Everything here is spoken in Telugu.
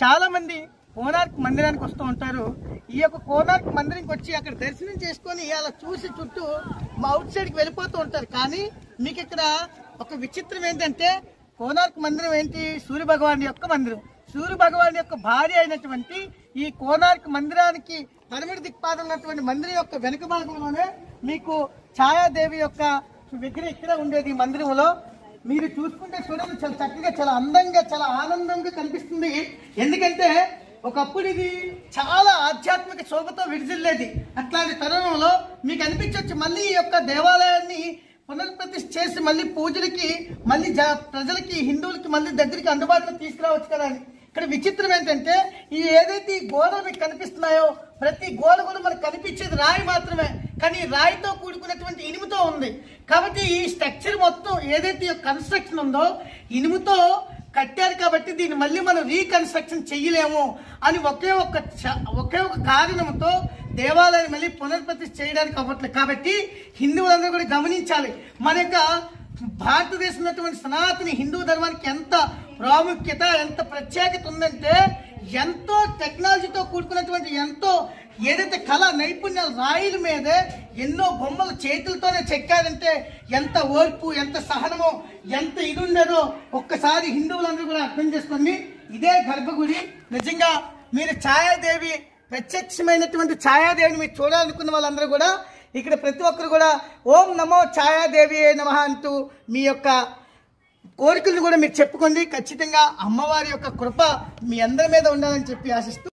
చాలా మంది కోనార్క్ మందిరానికి వస్తూ ఉంటారు. ఈ యొక్క కోనార్క్ మందిరానికి వచ్చి అక్కడ దర్శనం చేసుకొని అలా చూసి చుట్టూ అవుట్ సైడ్కి వెళ్ళిపోతూ ఉంటారు. కానీ మీకు ఇక్కడ ఒక విచిత్రం ఏంటంటే కోనార్క్ మందిరం ఏంటి? సూర్య భగవాన్ యొక్క మందిరం. సూర్య భగవాన్ యొక్క భార్య అయినటువంటి ఈ కోనార్క్ మందిరానికి పరమిడి దిక్పాదం ఉన్నటువంటి మందిరం యొక్క వెనుక భాగంలోనే మీకు ఛాయాదేవి యొక్క విగ్రహం ఇక్కడ ఉండేది. ఈ మందిరంలో మీరు చూసుకుంటే చూడండి, చాలా చక్కగా, చాలా అందంగా, చాలా ఆనందంగా కనిపిస్తుంది. ఎందుకంటే ఒకప్పుడు ఇది చాలా ఆధ్యాత్మిక శోభతో విడిజిల్లేది. అట్లాంటి తరుణంలో మీకు అనిపించవచ్చు మళ్ళీ ఈ యొక్క దేవాలయాన్ని పునర్ప్రతిష్ఠ చేసి మళ్ళీ పూజలకి మళ్ళీ ప్రజలకి, హిందువులకి మళ్ళీ దగ్గరికి అందుబాటులో తీసుకురావచ్చు కదా అని. ఇక్కడ విచిత్రం ఏంటంటే ఈ ఏదైతే ఈ గోడలు మీకు కనిపిస్తున్నాయో ప్రతి గోడ కూడా మనకు కనిపించేది రాయి మాత్రమే, కానీ రాయితో కూడుకున్నటువంటి ఇనుముతో ఉంది. కాబట్టి ఈ స్ట్రక్చర్ మొత్తం ఏదైతే కన్స్ట్రక్షన్ ఉందో ఇనుముతో కట్టారు. కాబట్టి దీన్ని మళ్ళీ మనం రీకన్స్ట్రక్షన్ చెయ్యలేము అని ఒకే ఒక కారణంతో దేవాలయాన్ని మళ్ళీ పునర్ప్రతిష్ఠ చేయడానికి అవ్వట్లేదు. కాబట్టి హిందువులందరూ కూడా గమనించాలి, మన యొక్క భారతదేశం ఉన్నటువంటి సనాతన హిందూ ధర్మానికి ఎంత ప్రాముఖ్యత, ఎంత ప్రత్యేకత ఉందంటే ఎంతో టెక్నాలజీతో కూడుకున్నటువంటి ఎంతో ఏదైతే కళ నైపుణ్యాలు రాయిల మీదే ఎన్నో బొమ్మలు చేతులతోనే చెక్కారంటే ఎంత ఓర్పు, ఎంత సహనమో, ఎంత ఇది ఉండదో ఒక్కసారి హిందువులందరూ కూడా అర్థం చేసుకోండి. ఇదే గర్భగుడి. నిజంగా మీరు ఛాయాదేవి, ప్రత్యక్షమైనటువంటి ఛాయాదేవిని మీరు చూడాలనుకున్న వాళ్ళందరూ కూడా ఇక్కడ ప్రతి ఒక్కరు కూడా ఓం నమో ఛాయాదేవి నమః అంటూ మీ యొక్క కోరికలను కూడా మీరు చెప్పుకోండి. ఖచ్చితంగా అమ్మవారి యొక్క కృప మీ అందరి మీద ఉండాలని చెప్పి ఆశిస్తూ